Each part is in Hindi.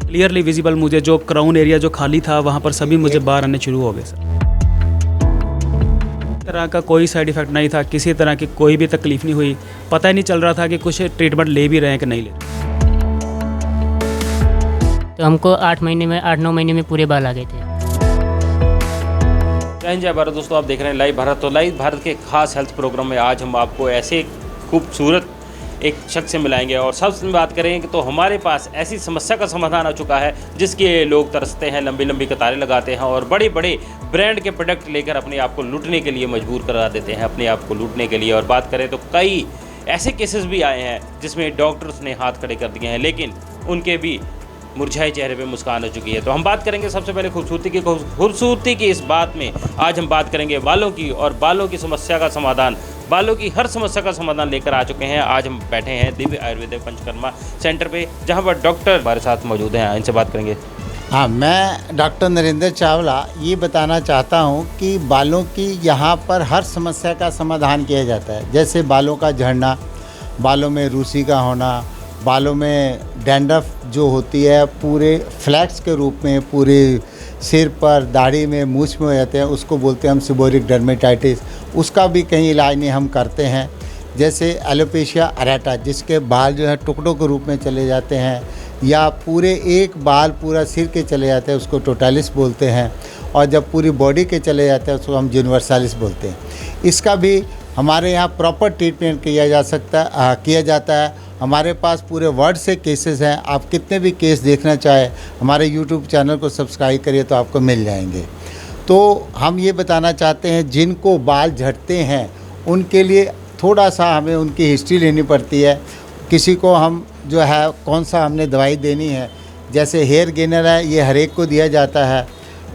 क्लियरली विजिबल मुझे जो क्राउन एरिया जो खाली था वहाँ पर सभी मुझे बाहर आने शुरू हो गए सर। तरह का कोई साइड इफ़ेक्ट नहीं था, किसी तरह की कोई भी तकलीफ नहीं हुई। पता ही नहीं चल रहा था कि कुछ ट्रीटमेंट ले भी रहे हैं कि नहीं ले रहे। तो हमको 8-9 महीने में पूरे बाल आ गए थे। जय हिंद जय भारत दोस्तों, आप देख रहे हैं लाइव भारत। तो लाइव भारत के खास हेल्थ प्रोग्राम में आज हम आपको ऐसे खूबसूरत एक शख्स से मिलाएंगे और सबसे बात करेंगे कि तो हमारे पास ऐसी समस्या का समाधान आ चुका है जिसके लोग तरसते हैं, लंबी लंबी कतारें लगाते हैं और बड़े बड़े ब्रांड के प्रोडक्ट लेकर अपने आप को लूटने के लिए मजबूर करा देते हैं, अपने आप को लूटने के लिए। और बात करें तो कई ऐसे केसेस भी आए हैं जिसमें डॉक्टर्स ने हाथ खड़े कर दिए हैं, लेकिन उनके भी मुरझाए चेहरे पे मुस्कान हो चुकी है। तो हम बात करेंगे सबसे पहले खूबसूरती की इस बात में आज हम बात करेंगे बालों की, और बालों की समस्या का समाधान, बालों की हर समस्या का समाधान लेकर आ चुके हैं। आज हम बैठे हैं दिव्य आयुर्वेदिक पंचकर्मा सेंटर पे, जहां पर डॉक्टर हमारे साथ मौजूद हैं। इनसे बात करेंगे। हाँ, मैं डॉक्टर नरेंद्र चावला ये बताना चाहता हूँ कि बालों की यहाँ पर हर समस्या का समाधान किया जाता है। जैसे बालों का झड़ना, बालों में रूसी का होना, बालों में डैंड्रफ जो होती है पूरे फ्लैक्स के रूप में पूरे सिर पर, दाढ़ी में, मूछ में हो जाते हैं, उसको बोलते हैं हम सीबोरिक डर्मेटाइटिस। उसका भी कहीं इलाज नहीं हम करते हैं। जैसे एलोपेशिया अरेटा, जिसके बाल जो है टुकड़ों के रूप में चले जाते हैं, या पूरे एक बाल पूरा सिर के चले जाते हैं, उसको टोटालिस बोलते हैं। और जब पूरी बॉडी के चले जाते हैं उसको हम यूनिवर्सालिस बोलते हैं। इसका भी हमारे यहाँ प्रॉपर ट्रीटमेंट किया जाता है। हमारे पास पूरे वर्ल्ड से केसेस हैं। आप कितने भी केस देखना चाहें हमारे यूट्यूब चैनल को सब्सक्राइब करिए तो आपको मिल जाएंगे। तो हम ये बताना चाहते हैं जिनको बाल झड़ते हैं उनके लिए थोड़ा सा हमें उनकी हिस्ट्री लेनी पड़ती है। किसी को हम जो है कौन सा हमने दवाई देनी है, जैसे हेयर गेनर है ये हर एक को दिया जाता है।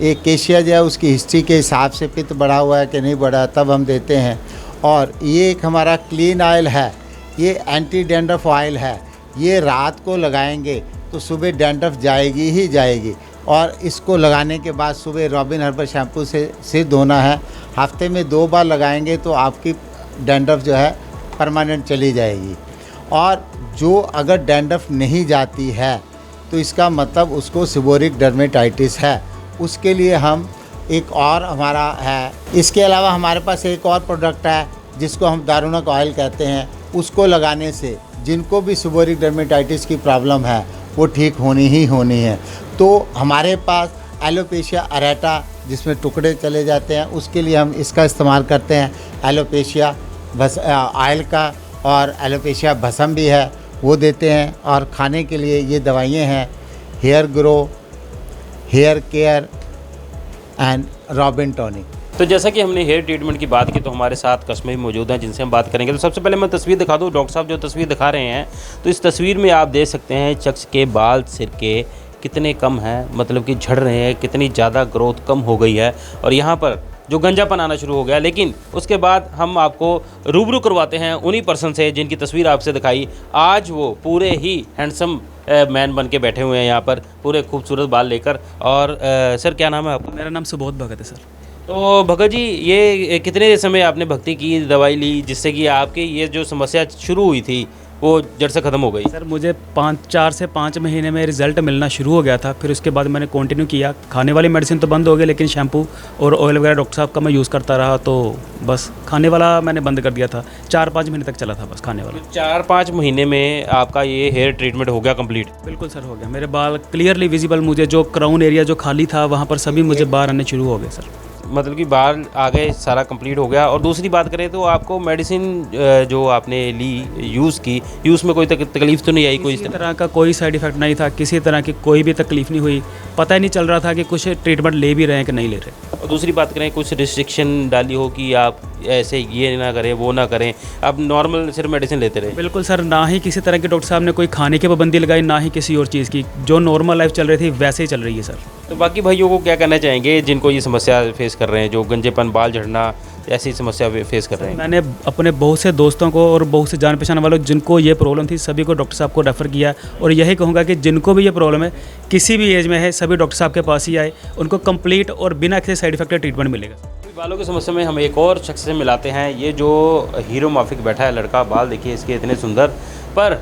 एक केशिया जो है उसकी हिस्ट्री के हिसाब से पित्त बढ़ा हुआ है कि नहीं बढ़ा तब हम देते हैं। और ये एक हमारा क्लीन ऑयल है, ये एंटी डैंड्रफ ऑयल है। ये रात को लगाएंगे तो सुबह डैंड्रफ जाएगी ही जाएगी। और इसको लगाने के बाद सुबह रॉबिन हर्बल शैम्पू से सिर धोना है। हफ्ते में 2 बार लगाएंगे तो आपकी डैंड्रफ जो है परमानेंट चली जाएगी। और जो अगर डैंड्रफ नहीं जाती है तो इसका मतलब उसको सीबोरिक डर्मेटाइटिस है। उसके लिए हम एक और हमारा है, इसके अलावा हमारे पास एक और प्रोडक्ट है जिसको हम दारुणक ऑयल कहते हैं। उसको लगाने से जिनको भी सीबोरिक डर्मेटाइटिस की प्रॉब्लम है वो ठीक होनी ही होनी है। तो हमारे पास एलोपेशिया अरेटा जिसमें टुकड़े चले जाते हैं उसके लिए हम इसका इस्तेमाल करते हैं, एलोपेशिया ऑयल का। और एलोपेशिया भस्म भी है वो देते हैं। और खाने के लिए ये दवाइयाँ हैं hair grow, hair care and Robin tonic. तो जैसा कि हमने हेयर ट्रीटमेंट की बात की तो हमारे साथ कस्टमर मौजूद हैं जिनसे हम बात करेंगे। तो सबसे पहले मैं तस्वीर दिखा दूँ। डॉक्टर साहब जो तस्वीर दिखा रहे हैं तो इस तस्वीर में आप देख सकते हैं शख्स के बाल सिर के कितने कम हैं, मतलब कि झड़ रहे हैं, कितनी ज़्यादा ग्रोथ कम हो गई है और यहाँ पर जो गंजापन आना शुरू हो गया। लेकिन उसके बाद हम आपको रूबरू करवाते हैं उन्हीं पर्सन से जिनकी तस्वीर आपसे दिखाई। आज वो पूरे ही हैंडसम मैन बन के बैठे हुए हैं यहाँ पर, पूरे खूबसूरत बाल लेकर। और सर क्या नाम है आपका? मेरा नाम सुबोध भगत है सर। तो भगत जी, ये कितने समय आपने भक्ति की, दवाई ली, जिससे कि आपकी ये जो समस्या शुरू हुई थी वो जड़ से ख़त्म हो गई? सर मुझे 4 से 5 महीने में रिज़ल्ट मिलना शुरू हो गया था। फिर उसके बाद मैंने कंटिन्यू किया। खाने वाली मेडिसिन तो बंद हो गई, लेकिन शैम्पू और ऑयल वगैरह डॉक्टर साहब का मैं यूज़ करता रहा। तो बस खाने वाला मैंने बंद कर दिया था। 4-5 महीने तक चला था बस खाने वाला। 4-5 महीने में आपका ये हेयर ट्रीटमेंट हो गया कंप्लीट? बिल्कुल सर, हो गया। मेरे बाल क्लियरली विजिबल, मुझे जो क्राउन एरिया जो खाली था वहाँ पर सभी मुझे बाहर आने शुरू हो गए सर। मतलब कि बाल आ गए, सारा कंप्लीट हो गया। और दूसरी बात करें तो आपको मेडिसिन जो आपने ली, यूज़ में कोई तकलीफ़ तो नहीं आई? कोई किसी तरह का कोई साइड इफ़ेक्ट नहीं था, किसी तरह की कोई भी तकलीफ़ नहीं हुई। पता ही नहीं चल रहा था कि कुछ ट्रीटमेंट ले भी रहे हैं कि नहीं ले रहे। और दूसरी बात करें, कुछ रिस्ट्रिक्शन डाली हो कि आप ऐसे ये ना करें वो ना करें, आप नॉर्मल सिर्फ मेडिसिन लेते रहे? बिल्कुल सर, ना ही किसी तरह के डॉक्टर साहब ने कोई खाने की पाबंदी लगाई, ना ही किसी और चीज़ की। जो नॉर्मल लाइफ चल रही थी वैसे ही चल रही है सर। तो बाकी भाइयों को क्या कहना चाहेंगे जिनको ये समस्या फेस कर रहे हैं, जो गंजेपन, बाल झड़ना, ऐसी समस्या फेस कर रहे हैं? मैंने अपने बहुत से दोस्तों को और बहुत से जान पहचान वालों जिनको ये प्रॉब्लम थी सभी को डॉक्टर साहब को रेफ़र किया। और यही कहूँगा कि जिनको भी ये प्रॉब्लम है, किसी भी एज में है, सभी डॉक्टर साहब के पास ही आए। उनको कंप्लीट और बिना किसी साइड इफेक्ट के ट्रीटमेंट मिलेगा। बालों की समस्या में हम एक और शख्स से मिलाते हैं। ये जो हीरो माफिक बैठा है लड़का, बाल देखिए इसके इतने सुंदर, पर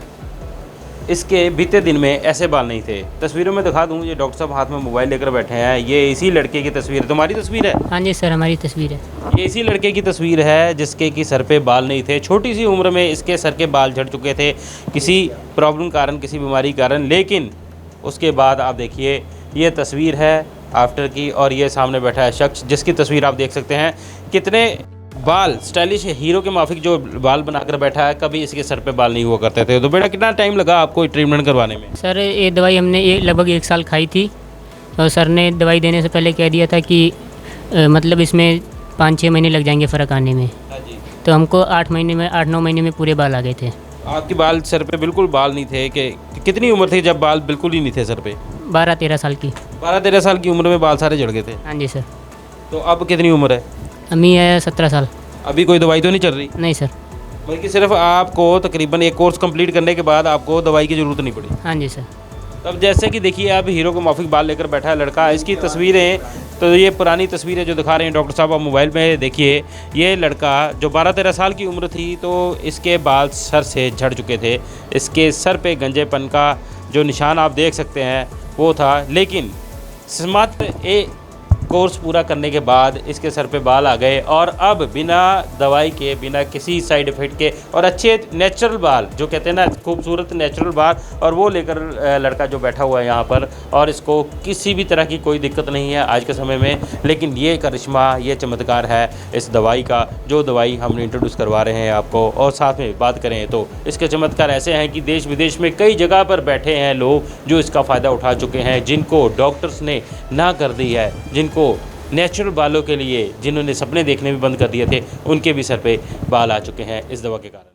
इसके बीते दिन में ऐसे बाल नहीं थे। तस्वीरों में दिखा दूं, ये डॉक्टर साहब हाथ में मोबाइल लेकर बैठे हैं, ये इसी लड़के की तस्वीर है। तुम्हारी तस्वीर है? हाँ जी सर, हमारी तस्वीर है। ये इसी लड़के की तस्वीर है जिसके कि सर पे बाल नहीं थे। छोटी सी उम्र में इसके सर के बाल झड़ चुके थे किसी प्रॉब्लम कारण, किसी बीमारी कारण। लेकिन उसके बाद आप देखिए, ये तस्वीर है आफ्टर की, और ये सामने बैठा है शख्स जिसकी तस्वीर आप देख सकते हैं। कितने बाल स्टाइलिश हीरो के माफिक जो बाल बनाकर बैठा है, कभी इसके सर पे बाल नहीं हुआ करते थे। तो बेटा कितना टाइम लगा आपको ट्रीटमेंट करवाने में? सर ये दवाई हमने लगभग 1 साल खाई थी, और सर ने दवाई देने से पहले कह दिया था कि मतलब इसमें 5-6 महीने लग जाएंगे फ़र्क आने में। हाँ जी। तो हमको 8-9 महीने में पूरे बाल आ गए थे। आपके बाल सर पे बिल्कुल बाल नहीं थे कि कितनी उम्र थी जब बाल बिल्कुल ही नहीं थे सर पे? 12-13 साल की। 12-13 साल की उम्र में बाल सारे झड़ गए थे। हाँ जी सर। तो अब कितनी उम्र है? अम्मी है 17 साल। अभी कोई दवाई तो नहीं चल रही? नहीं सर। बल्कि सिर्फ आपको तकरीबन एक कोर्स कंप्लीट करने के बाद आपको दवाई की ज़रूरत नहीं पड़ी। हाँ जी सर। तब जैसे कि देखिए, आप हीरो को माफिक बाल लेकर बैठा है लड़का, इसकी तस्वीरें, तो ये पुरानी तस्वीरें जो दिखा रहे हैं डॉक्टर साहब आप मोबाइल में देखिए। ये लड़का जो 12-13 साल की उम्र थी, तो इसके बाल सर से झड़ चुके थे। इसके सर पे गंजेपन का जो निशान आप देख सकते हैं वो था। लेकिन मात्र एक कोर्स पूरा करने के बाद इसके सर पे बाल आ गए, और अब बिना दवाई के, बिना किसी साइड इफ़ेक्ट के, और अच्छे नेचुरल बाल, जो कहते हैं ना खूबसूरत नेचुरल बाल, और वो लेकर लड़का जो बैठा हुआ है यहाँ पर, और इसको किसी भी तरह की कोई दिक्कत नहीं है आज के समय में। लेकिन ये करिश्मा, ये चमत्कार है इस दवाई का, जो दवाई हम इंट्रोड्यूस करवा रहे हैं आपको। और साथ में बात करें तो इसके चमत्कार ऐसे हैं कि देश विदेश में कई जगह पर बैठे हैं लोग जो इसका फ़ायदा उठा चुके हैं, जिनको डॉक्टर्स ने ना कर दी है, जिनको नेचुरल बालों के लिए जिन्होंने सपने देखने भी बंद कर दिए थे, उनके भी सर पे बाल आ चुके हैं इस दवा के कारण।